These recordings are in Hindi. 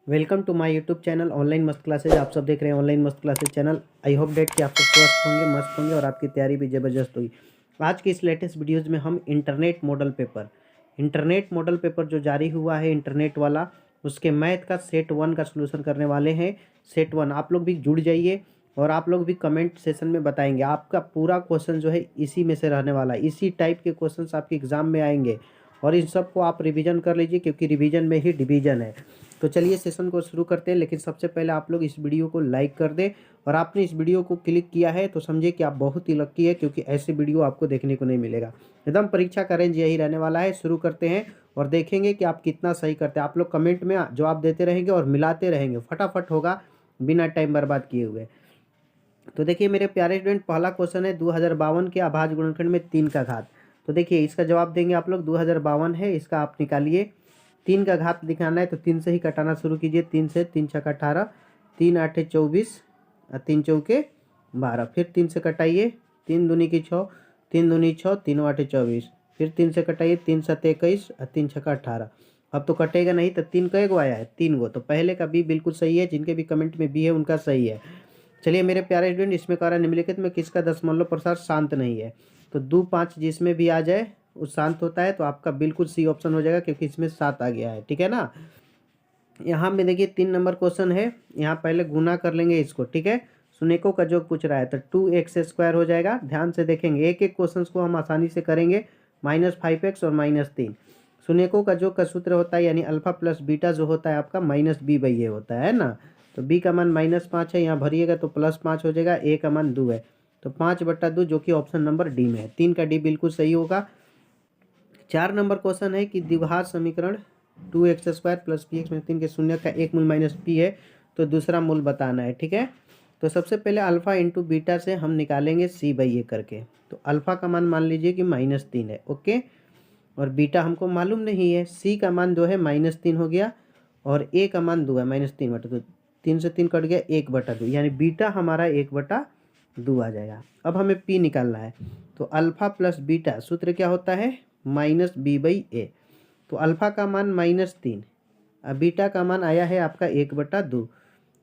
Welcome to my YouTube channel online Mast classes. आप सब देख रहे हैं online Mast classes channel. I hope that कि आप सब स्वस्थ होंगे, मस्त होंगे और आपकी तैयारी भी ज़बरदस्त हुई। आज की इस लेटेस्ट वीडियोज़ में हम इंटरनेट मॉडल पेपर जो जारी हुआ है इंटरनेट वाला, उसके मैथ का सेट 1 का सोल्यूशन करने वाले हैं। सेट 1 आप लोग भी जुड़ जाइए और आप लोग भी कमेंट सेशन में बताएंगे। आपका पूरा क्वेश्चन जो है इसी में से रहने वाला है, इसी टाइप के क्वेश्चन आपके एग्जाम में आएंगे और इन सबको आप रिवीजन कर लीजिए क्योंकि रिवीजन में ही डिवीजन है। तो चलिए सेशन को शुरू करते हैं, लेकिन सबसे पहले आप लोग इस वीडियो को लाइक कर दें और आपने इस वीडियो को क्लिक किया है तो समझिए कि आप बहुत ही लक्की है, क्योंकि ऐसे वीडियो आपको देखने को नहीं मिलेगा। एकदम परीक्षा का रेंज यही रहने वाला है। शुरू करते हैं और देखेंगे कि आप कितना सही करते हैं। आप लोग कमेंट में जवाब देते रहेंगे और मिलाते रहेंगे, फटाफट होगा बिना टाइम बर्बाद किए हुए। तो देखिए मेरे प्यारे स्टूडेंट, पहला क्वेश्चन है 2052 के अभाज्य गुणनखंड में 3 का घात। तो देखिए इसका जवाब देंगे आप लोग। 2052 है, इसका आप निकालिए। 3 का घात दिखाना है तो 3 से ही कटाना शुरू कीजिए। 3 से 3 छक्का 18, 3 आठे 24 और 3 चौके 12। फिर 3 से कटाइए। 3 दूनी की 6, 3 दूनी 6, 3 आठे 24। फिर 3 से कटाइए। 3 सत्ते 21 और 3 छक्का 18। अब तो कटेगा नहीं, तो 3 कई गो आया है? 3 गो। तो पहले का बी बिल्कुल सही है, जिनके भी कमेंट में बी है उनका सही है। चलिए मेरे प्यारे स्टूडेंट, इसमें कह रहा है निम्नलिखित में किसका दशमलव प्रसार शांत नहीं है। तो 2 5 जिसमें भी आ जाए वो शांत होता है, तो आपका बिल्कुल सी ऑप्शन हो जाएगा क्योंकि इसमें 7 आ गया है। ठीक है ना। यहाँ में देखिए 3 नंबर क्वेश्चन है। यहाँ पहले गुना कर लेंगे इसको, ठीक है। शून्यकों का जो पूछ रहा है तो 2x² हो जाएगा। ध्यान से देखेंगे, एक एक क्वेश्चन को हम आसानी से करेंगे। -5x और -3। शून्यकों का जो का सूत्र होता है यानी अल्फा प्लस बीटा जो होता है आपका -b/a होता है ना। तो b का मान -5 है, यहाँ भरिएगा तो +5 हो जाएगा। a का मान 2 है तो 5/2 जो कि ऑप्शन नंबर डी में है। 3 का डी बिल्कुल सही होगा। 4 नंबर क्वेश्चन है कि द्विघात समीकरण 2x² + px में 3 के शून्य का एक मूल -p है, तो दूसरा मूल बताना है। ठीक है। तो सबसे पहले अल्फा इंटू बीटा से हम निकालेंगे c/a करके। तो अल्फा का मान लीजिए कि -3 है, ओके। और बीटा हमको मालूम नहीं है। c का मान जो है -3 हो गया और a का मान 2 है, -3/2। 3 से 3 कट गया, 1/2 यानी बीटा हमारा 1/2 आ जाएगा। अब हमें p निकालना है। तो अल्फा प्लस बीटा सूत्र क्या होता है? -b/a। तो अल्फा का मान -3 और बीटा का मान आया है आपका 1/2,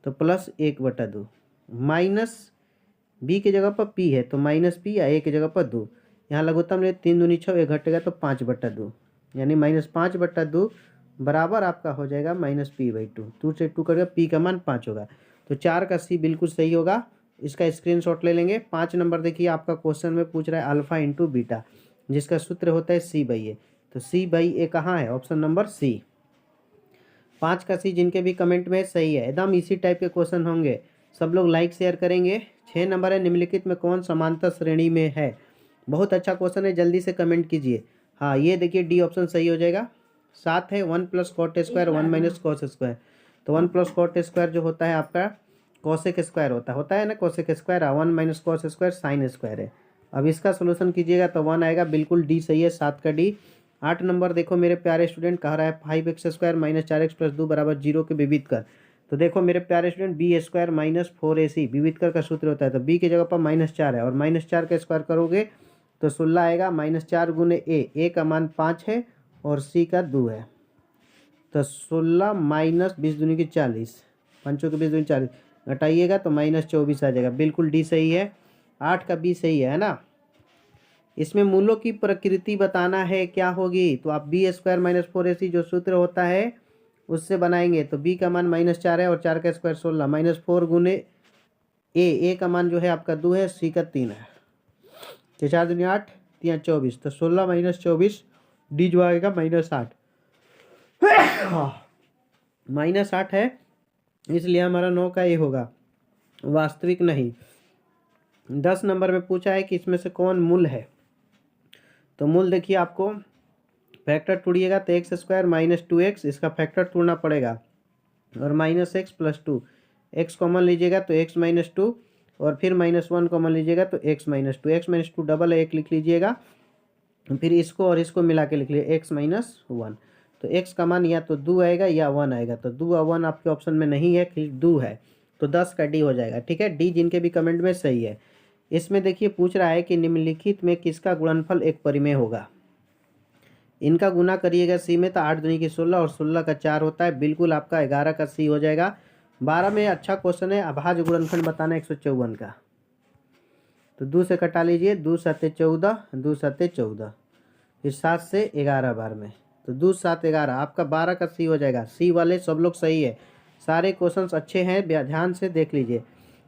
तो +1/2। माइनस बी की जगह पर p है तो -p या a की जगह पर 2। यहाँ लघुत्तम ले 3 दूनी 6, 1 घटेगा तो 5/2 यानी -5/2 बराबर आपका हो जाएगा -p/2। 2 से 2 करेगा, p का मान 5 होगा। तो 4 का c बिल्कुल सही होगा। इसका स्क्रीनशॉट ले लेंगे। 5 नंबर देखिए आपका क्वेश्चन में पूछ रहा है अल्फा इंटू बीटा, जिसका सूत्र होता है c/a। तो c/a कहाँ है? Option number C. 5 का सी जिनके भी कमेंट में सही है। एकदम इसी टाइप के क्वेश्चन होंगे, सब लोग लाइक शेयर करेंगे। 6 नंबर है निम्नलिखित में कौन समांतर श्रेणी में है? बहुत अच्छा क्वेश्चन है, जल्दी से कमेंट कीजिए। हाँ ये देखिए डी ऑप्शन सही हो जाएगा। 7 है 1 + cot² 1 - cos²। तो 1 + cot² जो होता है आपका cosec स्क्वायर होता है ना। cosec square 1 - cos² sin square है। अब इसका सोल्यूशन कीजिएगा तो 1 आएगा, बिल्कुल डी सही है। 7 का डी। 8 नंबर देखो मेरे प्यारे स्टूडेंट, कह रहा है 5x² - 4x + 2 = 0 के विविध कर। तो देखो मेरे प्यारे स्टूडेंट, b² - 4ac विविध कर का सूत्र होता है। तो b की जगह पर -4 है और -4 का स्क्वायर करोगे तो 16 आएगा। -4 गुने a का मान 5 है और c का 2 है। तो 16 - 20 दूनी की 40, 5 के 20 दूनी 40, घटाइएगा तो -24 आ जाएगा। बिल्कुल डी सही है। 8 का बी सही है ना। इसमें मूलों की प्रकृति बताना है क्या होगी, तो आप b² - 4ac जो सूत्र होता है उससे बनाएंगे। तो b का मान -4 है और 4 का स्क्वायर 16, -4 गुने a का मान जो है आपका 2 है, c का 3 है। 4 दूनी 8, 3 24, तो 16 - 24 डी जो आएगा -8। -8 है इसलिए हमारा 9 का ए होगा, वास्तविक नहीं। 10 नंबर में पूछा है कि इसमें से कौन मूल है। तो मूल देखिए आपको फैक्टर तोड़िएगा तो x² - 2x, इसका फैक्टर तोड़ना पड़ेगा और -x + 2। x कॉमन लीजिएगा तो x - 2 और फिर -1 कॉमन लीजिएगा तो x - 2। x - 2 डबल है, एक लिख लीजिएगा। फिर इसको और इसको मिला के लिख लिए x - 1। तो x का मान या तो 2 आएगा या 1 आएगा। तो 2 और 1 आपके ऑप्शन में नहीं है, फिर 2 है। तो 10 का डी हो जाएगा। ठीक है, डी जिनके भी कमेंट में सही है। इसमें देखिए पूछ रहा है कि निम्नलिखित में किसका गुणनफल एक परिमेय होगा। इनका गुना करिएगा सी में तो 8 दूनी की 16 और 16 का 4 होता है, बिल्कुल आपका 11 का सी हो जाएगा। 12 में अच्छा क्वेश्चन है, अभाज्य गुणनखंड बताना 154 का। तो 2 से कटा लीजिए, 2 7 14, 2 7 14, फिर 7 से 11 बार में, तो 2 7 11 आपका 12 का सी हो जाएगा। सी वाले सब लोग सही है, सारे क्वेश्चंस अच्छे हैं, ध्यान से देख लीजिए।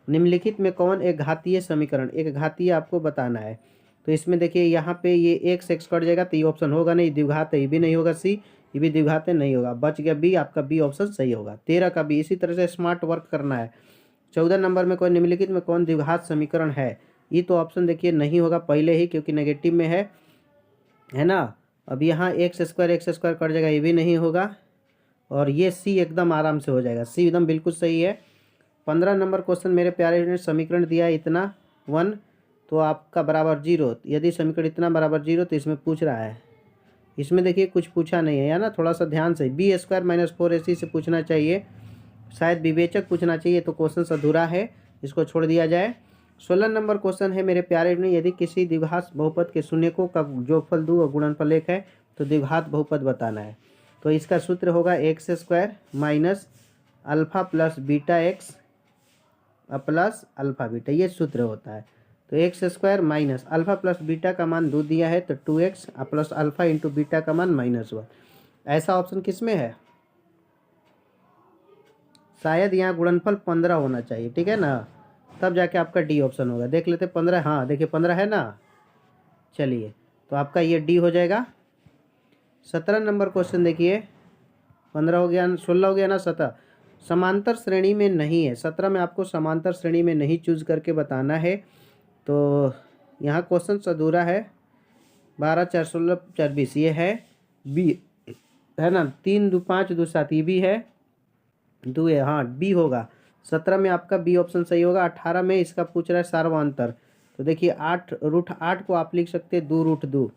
निम्नलिखित में कौन एक घातीय समीकरण, एक घातीय आपको बताना है। तो इसमें देखिए यहाँ पे ये x कट जाएगा तो ये ऑप्शन होगा नहीं, द्विघात है, ये भी नहीं होगा, सी ये भी द्विघात है, नहीं होगा, बच गया बी, आपका बी ऑप्शन सही होगा। 13 का बी। इसी तरह से स्मार्ट वर्क करना है। 14 नंबर में कोई निम्नलिखित में कौन द्विघात समीकरण है, ये तो ऑप्शन देखिए नहीं होगा पहले ही, क्योंकि नेगेटिव में है ना। अब यहाँ एक्स स्क्वायर कट जाएगा, ये भी नहीं होगा, और ये सी एकदम आराम से हो जाएगा, सी एकदम बिल्कुल सही है। 15 नंबर क्वेश्चन मेरे प्यारे ने समीकरण दिया है इतना 1 तो आपका बराबर 0, यदि समीकरण इतना बराबर 0 तो इसमें पूछ रहा है, इसमें देखिए कुछ पूछा नहीं है ना, थोड़ा सा ध्यान से। बी स्क्वायर माइनस 4ac से पूछना चाहिए, शायद विवेचक पूछना चाहिए, तो क्वेश्चन अधूरा है, इसको छोड़ दिया जाए। 16 नंबर क्वेश्चन है मेरे प्यारे ने, यदि किसी द्विघात बहुपद के शून्यकों का जोगफल 2 और गुणनफल 1 है तो द्विघात बहुपद बताना है। तो इसका सूत्र होगा x square minus alpha plus beta x plus alpha beta, ये सूत्र होता है। तो x square minus alpha plus beta का मान 2 दिया है तो 2x plus alpha into beta का मान -1। ऐसा ऑप्शन किस में है, शायद यहाँ गुणनफल 15 होना चाहिए, ठीक है ना, तब जाके आपका डी ऑप्शन होगा। देख लेते 15, हाँ देखिए 15 है ना, चलिए तो आपका ये डी हो जाएगा। 17 नंबर क्वेश्चन देखिए, 15 हो गया, 16 हो गया ना, 17 समांतर श्रेणी में नहीं है। 17 में आपको समांतर श्रेणी में नहीं चूज करके बताना है, तो यहाँ क्वेश्चन अधूरा है। 12 4 16 4 20 ये है बी, है ना, 3 2 5 2 7 ये भी है, 2 है, हाँ बी होगा। 17 में आपका बी ऑप्शन सही होगा। 18 में इसका पूछ रहा है सार्वंतर, तो देखिए 8 को आप लिख सकते हैं 2√2,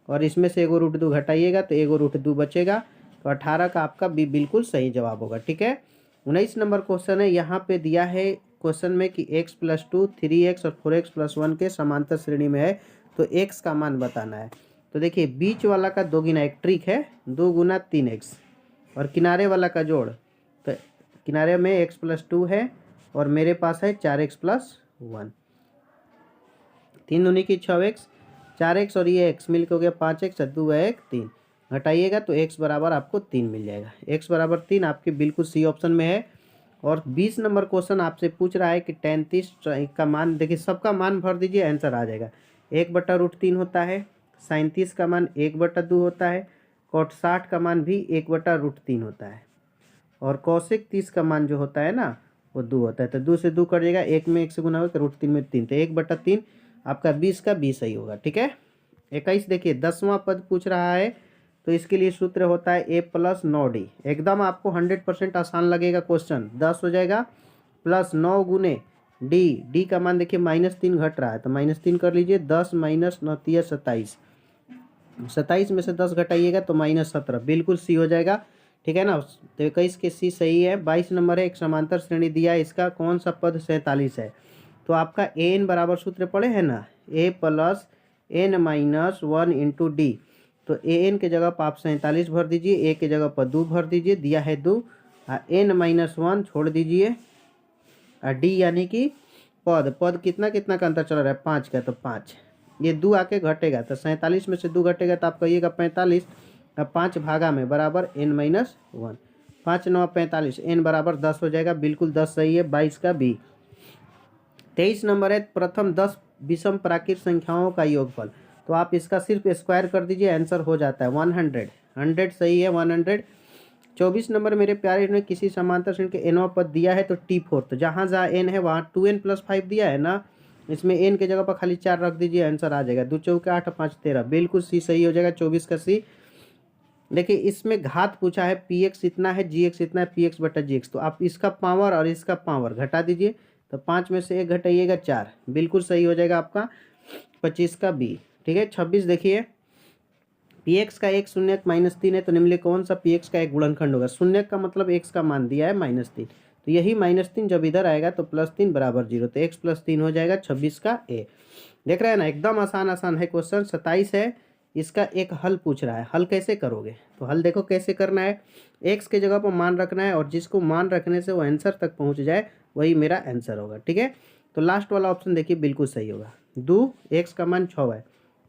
और इसमें से एगो √2 घटाइएगा तो एगो √2 बचेगा, तो 18 का आपका बी बिल्कुल सही जवाब होगा, ठीक है। 19 नंबर क्वेश्चन है, यहाँ पे दिया है क्वेश्चन में कि x + 2 3x और 4x + 1 के समांतर श्रेणी में है, तो x का मान बताना है। तो देखिए बीच वाला का 2 गुना, एक ट्रिक है, 2 गुना 3x, और किनारे वाला का जोड़, तो किनारे में x + 2 है और मेरे पास है 4x + 1, 3 दूनी की 6x, 4x और ये x मिल के हो गया 5x, 2 है 1 3, घटाइएगा तो x बराबर आपको 3 मिल जाएगा। x बराबर 3 आपके बिल्कुल सी ऑप्शन में है। और 20 नंबर क्वेश्चन आपसे पूछ रहा है कि 33 का मान, देखिए सबका मान भर दीजिए, आंसर आ जाएगा। 1/√3 होता है, 37 का मान 1/2 होता है, cot 60 का मान भी 1/√3 होता है, और cosec 30 का मान जो होता है ना वो 2 होता है। तो 2 से 2 कट जाएगा, 1 में 1 से गुना होगा, √3 में 3, तो 1/3 आपका 20 का 20 सही होगा, ठीक है। 21 देखिए 10वां पद पूछ रहा है, तो इसके लिए सूत्र होता है a + 9d, एकदम आपको 100% आसान लगेगा क्वेश्चन। 10 हो जाएगा प्लस 9 गुने डी का मान देखिए -3 घट रहा है, तो -3 कर लीजिए, 10 - 9 × 27, 27 में से 10 घटाइएगा तो -17, बिल्कुल सी हो जाएगा, ठीक है ना। तो 21 के सी सही है। 22 नंबर है, एक समांतर श्रेणी दिया है, इसका कौन सा पद 47 है, तो आपका an बराबर सूत्र पढ़े हैं ना, a + n - 1 इंटू डी, तो an के जगह पर आप 47 भर दीजिए, a के जगह पर 2 भर दीजिए, दिया है 2, n - 1 छोड़ दीजिए, डी यानी कि पद कितना कितना का अंतर चल रहा है, 5 का, तो 5, ये 2 आके घटेगा, तो 47 में से 2 घटेगा तो आप कहिएगा 45, अब 5 भागा में बराबर n - 1, 5 9 45, n बराबर 10 हो जाएगा, बिल्कुल 10 सही है। 22 का बी। 23 नंबर है, प्रथम 10 विषम प्राकृत संख्याओं का योगफल, तो आप इसका सिर्फ स्क्वायर कर दीजिए, आंसर हो जाता है 100, 100 सही है, 100। 24 नंबर मेरे प्यारे ने, किसी समांतर श्रेणी के nवां पद दिया है तो T4, तो जहाँ जहाँ n है वहाँ 2n + 5 दिया है ना, इसमें n के जगह पर खाली 4 रख दीजिए, आंसर आ जाएगा। 2 चौके 8 5 13, बिल्कुल सी सही हो जाएगा, 24 का सी। देखिए इसमें घात पूछा है, px इतना है, gx इतना है, px/gx, तो आप इसका पावर और इसका पावर घटा दीजिए, तो 5 में से 1 घटाइएगा 4, बिल्कुल सही हो जाएगा आपका 25 का बी, ठीक है। 26 देखिए, px का एक शून्यक -3 है, तो निम्नलिखित कौन सा px का एक गुणनखंड होगा। शून्यक का मतलब x का मान दिया है -3, तो यही -3 जब इधर आएगा तो +3 बराबर 0, तो x + 3 हो जाएगा 26 का ए। देख रहे हैं ना, एकदम आसान आसान है क्वेश्चन। 27 है, इसका एक हल पूछ रहा है। हल कैसे करोगे? तो हल देखो कैसे करना है। एक्स के जगह पर मान रखना है और जिसको मान रखने से वो आंसर तक पहुंच जाए वही मेरा आंसर होगा। ठीक है, तो लास्ट वाला ऑप्शन देखिए बिल्कुल सही होगा। दो एक्स का मान 6 है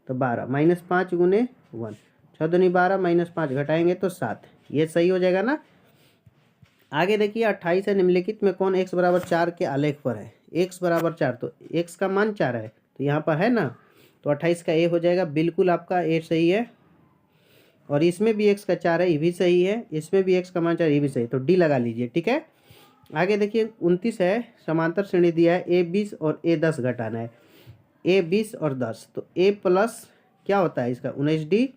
तो 12 -5 गुने 1, 6 दूनी 12 -5 घटाएंगे तो 7, ये सही हो जाएगा ना। आगे देखिए 28 है, निम्नलिखित में कौन x बराबर 4 के आलेख पर है? x बराबर 4 तो x का मान 4 है तो यहाँ पर है ना, तो 28 का a हो जाएगा। बिल्कुल आपका a सही है। और इसमें भी x का 4 है, ये भी सही है। इसमें भी x का मान 4, ये भी सही, तो डी लगा लीजिए। ठीक है, आगे देखिए 29 है, समांतर श्रेणी दिया है, a 20 और a 10 घटाना है। a 20 और 10 तो a प्लस क्या होता है इसका 19d,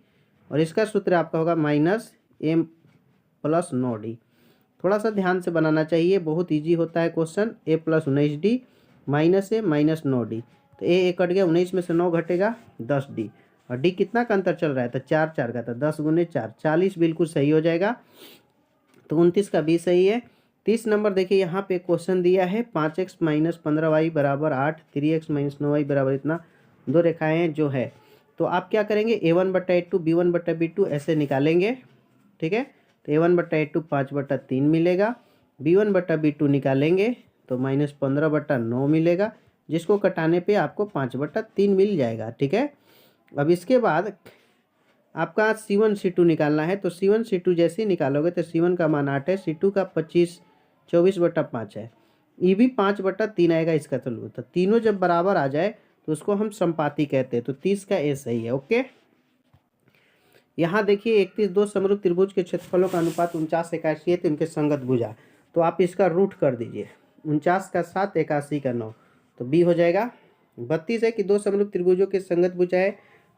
और इसका सूत्र आपका होगा -m + 9d। थोड़ा सा ध्यान से बनाना चाहिए, बहुत इजी होता है question. a + 19d -a -9d, तो a कट गया, 19 में से 9 घटेगा 10d, और d कितना का अंतर चल रहा है? तो 4 4 का, तो 10 गुने 4 40, बिल्कुल सही हो जाएगा। तो 29 का भी सही है। 30 नंबर देखिए यहाँ पे क्वेश्चन दिया है 5x - 15y = 8, 3x - 9y = इतना, दो रेखाएं हैं जो है। तो आप क्या करेंगे, a1/a2 b1/b2 ऐसे निकालेंगे। ठीक है, तो a1/a2 5/3 मिलेगा, b1/b2 निकालेंगे तो -15/9 मिलेगा, जिसको कटाने पे आपको 5/3 मिल जाएगा। ठीक है, अब इसके बाद आपका C1 C2 निकालना है। तो C1 C2 जैसे ही निकालोगे तो C1 का मान 8 है, C2 का 24/5 है, ये भी 5/3 आएगा इसका। तो तीनों जब बराबर आ जाए तो उसको हम समपाती कहते हैं। तो 30 का ए सही है। ओके, यहाँ देखिए 31 दो समरूप त्रिभुज के क्षेत्रफलों का अनुपात 49 81 है, तो इनके संगत भुजा, तो आप इसका रूट कर दीजिए। 49 का 7, 81 का 9, तो बी हो जाएगा। 32 है कि दो समरूप त्रिभुजों के संगत भुजा है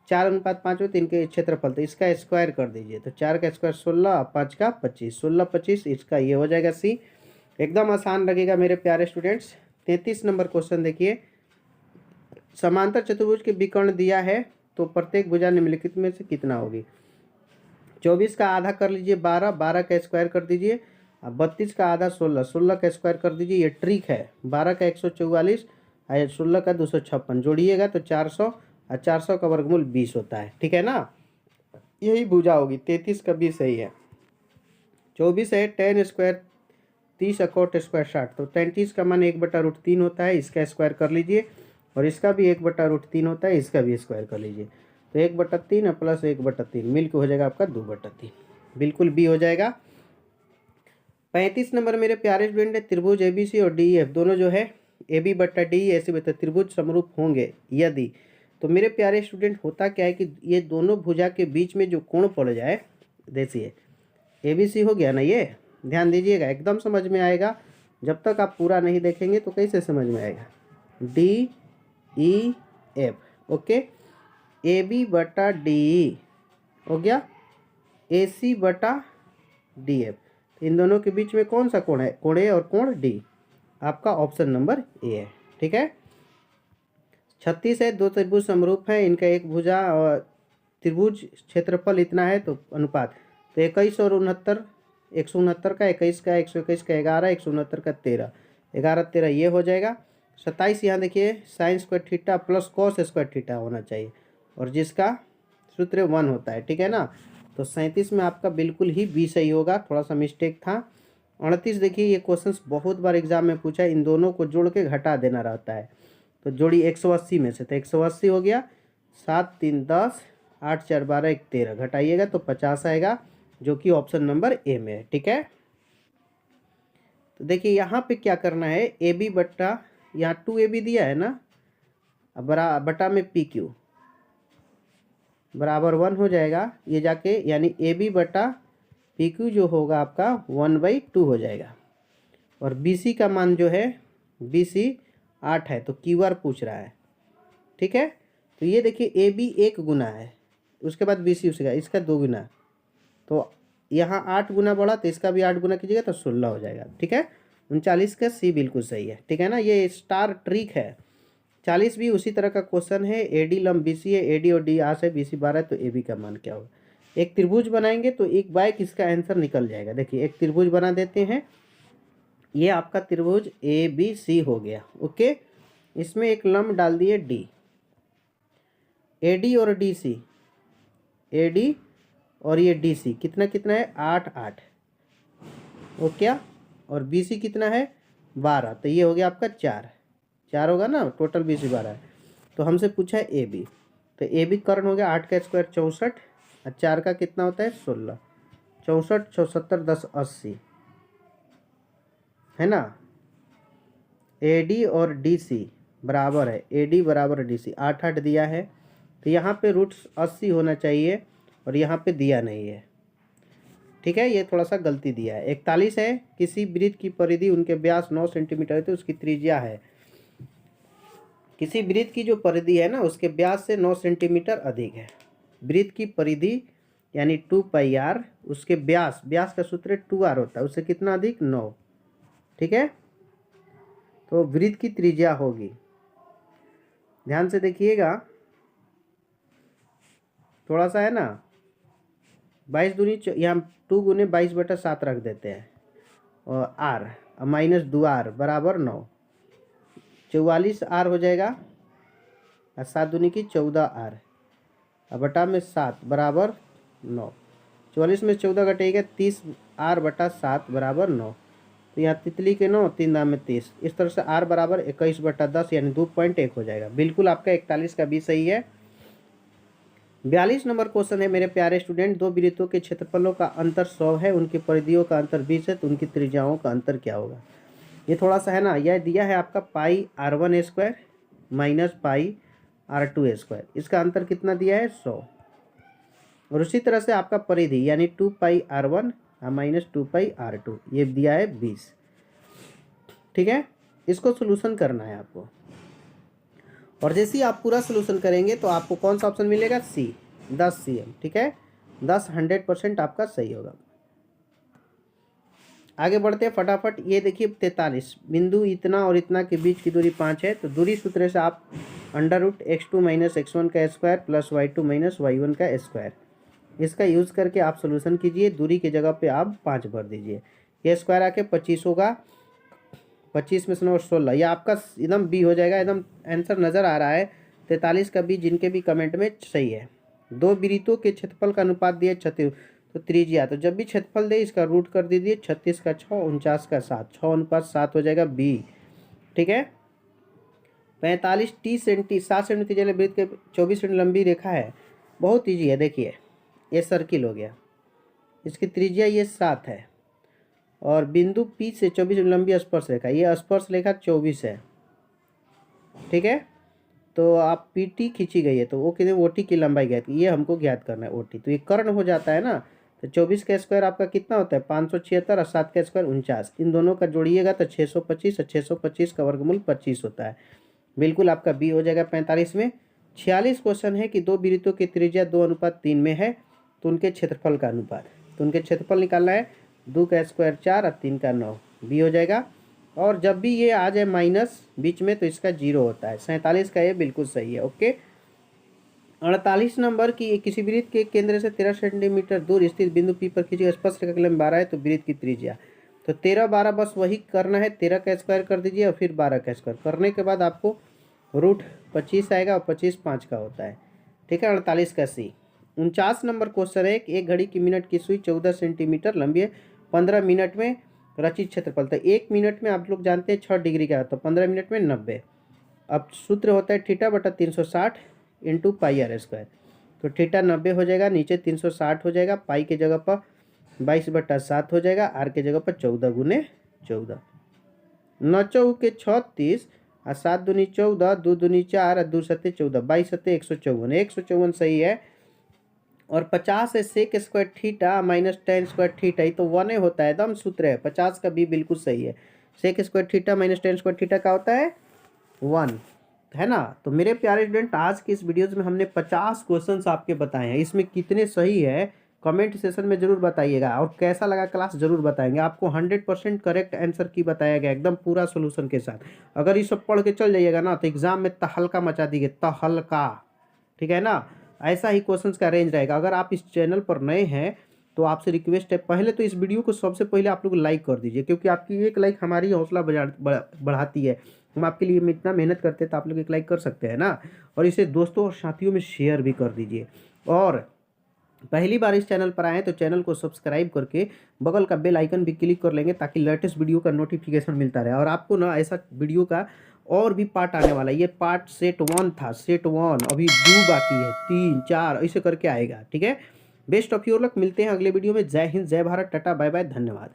4:5 में, तो इनके क्षेत्रफल, तो इसका स्क्वायर कर दीजिए। तो 4 का स्क्वायर 16, 5 का 25, 16 25, इसका ये हो जाएगा सी। एकदम आसान लगेगा मेरे प्यारे स्टूडेंट्स। 33 नंबर क्वेश्चन देखिए, समांतर चतुर्भुज के विकर्ण दिया है, तो प्रत्येक भुजा निम्नलिखित में से कितना होगी? 24 का आधा कर लीजिए 12, 12 का स्क्वायर कर दीजिए, अब 32 का आधा 16, 16 का स्क्वायर कर दीजिए। ये ट्रिक है, 12 का 144 और 16 का 256 जोड़िएगा तो 400, और 400 का वर्गमूल 20 होता है। ठीक है ना, यही भुजा होगी। 33 का भी सही है। 24 है, 10 स्क्वायर 30 अकोट स्क्वायर 60, तो 33 का मान 1/√3 होता है, इसका स्क्वायर कर लीजिए, और इसका भी 1/√3 होता है, इसका भी स्क्वायर कर लीजिए। तो 1/3 और प्लस 1/3 मिलकर हो जाएगा आपका 2/3, बिल्कुल बी हो जाएगा। 35 नंबर मेरे प्यारे स्टूडेंट है, त्रिभुज ABC और DEF दोनों जो है AB/DE ऐसे बता त्रिभुज समरूप होंगे यदि, तो मेरे प्यारे स्टूडेंट होता क्या है कि ये दोनों भुजा के बीच में जो कोण पड़ जाए, देखिए ABC हो गया ना, ये ध्यान दीजिएगा, एकदम समझ में आएगा। जब तक आप पूरा नहीं देखेंगे तो कैसे समझ में आएगा। DEF, ओके, AB/DE हो गया, AC/DF, इन दोनों के बीच में कौन सा कोण है? कोण ए और कोण डी, आपका ऑप्शन नंबर ए है। ठीक है, 36 है, दो त्रिभुज समरूप है, इनका एक भुजा और त्रिभुज क्षेत्रफल इतना है, तो अनुपात, तो 21 और 69, 169 का 21 का 121 का 11, 169 का 13, 11 13 ये हो जाएगा। 27 यहाँ देखिए sine square theta plus cos square theta होना चाहिए, और जिसका सूत्र 1 होता है। ठीक है ना, तो 37 में आपका बिल्कुल ही बी सही होगा, थोड़ा सा मिस्टेक था। 38 देखिए, ये क्वेश्चंस बहुत बार एग्जाम में पूछा है, इन दोनों को जोड़ के घटा देना रहता है, तो जोड़ी 180 में से, तो 180 हो गया, 7 3 10, 8 4 12, 1 13 घटाइएगा तो 50 आएगा, जो कि ऑप्शन नंबर ए में है। ठीक है, तो देखिए यहाँ पे क्या करना है, AB बट्टा, यहाँ 2AB दिया है ना, अब बटा में PQ बराबर 1 हो जाएगा, ये जाके यानी AB/PQ जो होगा आपका 1/2 हो जाएगा। और BC का मान जो है, BC 8 है, तो QR पूछ रहा है। ठीक है, तो ये देखिए AB 1 गुना है, उसके बाद BC उसका, इसका 2 गुना, तो यहाँ 8 गुना बढ़ा, तो इसका भी 8 गुना कीजिएगा तो 16 हो जाएगा। ठीक है, 39 का सी बिल्कुल सही है। ठीक है ना, ये स्टार ट्रिक है। 40 भी उसी तरह का क्वेश्चन है, AD लंब BC है, AD और D आस है, BC 12 है, तो AB का मान क्या होगा? एक त्रिभुज बनाएंगे तो एक बाइक इसका आंसर निकल जाएगा। देखिए एक त्रिभुज बना देते हैं, ये आपका त्रिभुज ABC हो गया। ओके, इसमें एक लंब डाल दिए D, AD और DC, AD और ये DC कितना कितना है 8 8 वो क्या, और BC कितना है 12, तो ये हो गया आपका 4 4 होगा ना, टोटल BC 12 है। तो हमसे पूछा है AB, तो AB कर्ण हो गया 8 का स्क्वायर 64 और 4 का कितना होता है 16, 64 74 10 80 है ना। AD और DC बराबर है, AD बराबर DC 8 8 दिया है, तो यहाँ पे रूट 80 होना चाहिए और यहाँ पे दिया नहीं है, ठीक है, ये थोड़ा सा गलती दिया है। 41 है, किसी वृत्त की परिधि उनके व्यास 9 सेंटीमीटर है तो उसकी त्रिज्या है, किसी वृत्त की जो परिधि है ना उसके व्यास से 9 सेंटीमीटर अधिक है। वृत्त की परिधि यानी 2πr, उसके व्यास, व्यास का सूत्र 2r होता है, उससे कितना अधिक 9, ठीक है। तो वृत्त की त्रिज्या होगी, ध्यान से देखिएगा, थोड़ा सा है ना, 22 दूनी यहाँ 2 गुने 22/7 रख देते हैं और r माइनस 2r बराबर 9, 44r हो जाएगा और 7 दूनी की 14r और बटा में 7 बराबर 9, 44 में 14 घटेगा 30r/7 बराबर 9, तो यहाँ तितली के 9 3 दाम में 30, इस तरह से r बराबर 21/10 यानी 2.1 हो जाएगा। बिल्कुल आपका 41 का भी सही है। 42 नंबर क्वेश्चन है मेरे प्यारे स्टूडेंट, दो वृत्तों के क्षेत्रफलों का अंतर 100 है, उनकी परिधियों का अंतर 20 है, तो उनकी त्रिज्याओं का अंतर क्या होगा। ये थोड़ा सा है ना, यह दिया है आपका πr1² माइनस πr2², इसका अंतर कितना दिया है 100, और उसी तरह से आपका परिधि यानी 2πr1 माइनस 2πr2 ये दिया है 20, ठीक है। इसको सोल्यूशन करना है आपको, और जैसे ही आप पूरा सोल्यूशन करेंगे तो आपको कौन सा ऑप्शन मिलेगा, C 10 cm, ठीक है, 10 100% आपका सही होगा। आगे बढ़ते हैं फटाफट, ये देखिए 43 बिंदु इतना और इतना के बीच की दूरी 5 है, तो दूरी सूत्र से आप √x2 - x1 का स्क्वायर प्लस y2 - y1 का स्क्वायर, इसका यूज़ करके आप सोल्यूशन कीजिए। दूरी की जगह पे आप 5 भर दीजिए, ये स्क्वायर आके 25 होगा, 25 में से 9 16, यह आपका एकदम बी हो जाएगा, एकदम आंसर नज़र आ रहा है 43 का बी, जिनके भी कमेंट में सही है। दो वृत्तों के क्षेत्रफल का अनुपात दिया 36, तो त्रिज्या, तो जब भी क्षेत्रफल दे इसका रूट कर दीजिए, 36 का 6 49 का 7, 6:7 हो जाएगा बी, ठीक है। 45 7 सेंटीमीटर वृत्त के 24 सेंटी लंबी रेखा है, बहुत ईजी है, देखिए ये सर्किल हो गया, इसकी त्रिज्या ये 7 है, और बिंदु P से 24 लंबी स्पर्श रेखा, ये स्पर्श रेखा 24 है, ठीक है। तो आप PT खींची गई है तो वो कितने OT की लंबाई ज्ञात, ये हमको ज्ञात करना है OT, तो ये कर्ण हो जाता है ना, तो 24 का स्क्वायर आपका कितना होता है 576 और 7 का स्क्वायर 49, इन दोनों का जोड़िएगा तो 625 और 625 का वर्गमूल 25 होता है। बिल्कुल आपका बी हो जाएगा 45 में। 46 क्वेश्चन है कि दो वृत्तों की त्रिज्या 2:3 में है, तो उनके क्षेत्रफल का अनुपात, तो उनके क्षेत्रफल निकालना है, 2 का स्क्वायर 4 और 3 का 9, बी हो जाएगा। और जब भी ये आ जाए माइनस बीच में तो इसका 0 होता है। 47 का ये बिल्कुल सही है, ओके। 48 नंबर की किसी वृत्त के केंद्र से 13 सेंटीमीटर दूर स्थित बिंदु P पर खींची स्पर्श रेखा की लंबाई 12 है, तो वृत्त की त्रिज्या, तो 13 12 बस वही करना है, 13 का स्क्वायर कर दीजिए और फिर 12 का स्क्वायर करने के बाद आपको √25 आएगा और 25 5 का होता है, ठीक है। 48 का सी। 49 नंबर क्वेश्चन है, एक घड़ी की मिनट की सुई 14 सेंटीमीटर लंबी है, 15 मिनट में रचित क्षेत्रफल, तो 1 मिनट में आप लोग जानते हैं 6 डिग्री का, तो 15 मिनट में 90। अब सूत्र होता है θ/360 × πr², तो θ 90 हो जाएगा, नीचे 360 हो जाएगा, पाई के जगह पर 22/7 हो जाएगा, आर के जगह पर 14 × 14, 9 चौके 36 और 7 दूनी 14, 2 दूनी 4 और 2 सत्ते 14, 22 सत्ते 154, 154 सही है। और 50 है sec square theta minus tan square theta, ये तो 1 होता है, एकदम सूत्र है, 50 का भी बिल्कुल सही है। Sec square theta minus tan square theta का होता है 1, है ना। तो मेरे प्यारे स्टूडेंट, आज की इस वीडियोज़ में हमने 50 क्वेश्चंस आपके बताए हैं, इसमें कितने सही है कमेंट सेशन में ज़रूर बताइएगा, और कैसा लगा क्लास ज़रूर बताएंगे। आपको 100% करेक्ट आंसर की बताया गया, एकदम पूरा सोल्यूशन के साथ। अगर ये सब पढ़ के चल जाइएगा ना तो एग्जाम में तहलका मचा दीजिए, तहलका, ठीक है ना। ऐसा ही क्वेश्चंस का रेंज रहेगा। अगर आप इस चैनल पर नए हैं तो आपसे रिक्वेस्ट है, पहले तो इस वीडियो को सबसे पहले आप लोग लाइक कर दीजिए, क्योंकि आपकी एक लाइक हमारी हौसला बढ़ाती है। हम आपके लिए इतना मेहनत करते हैं तो आप लोग एक लाइक कर सकते हैं ना, और इसे दोस्तों और साथियों में शेयर भी कर दीजिए। और पहली बार इस चैनल पर आएँ तो चैनल को सब्सक्राइब करके बगल का बेल आइकन भी क्लिक कर लेंगे, ताकि लेटेस्ट वीडियो का नोटिफिकेशन मिलता रहे। और आपको ना ऐसा वीडियो का और भी पार्ट आने वाला है। ये पार्ट सेट 1 था, सेट 1 अभी 2 बाकी है, 3 4 ऐसे करके आएगा। ठीक है, बेस्ट ऑफ योर लक। मिलते हैं अगले वीडियो में। जय हिंद, जय भारत, टाटा बाय बाय, धन्यवाद।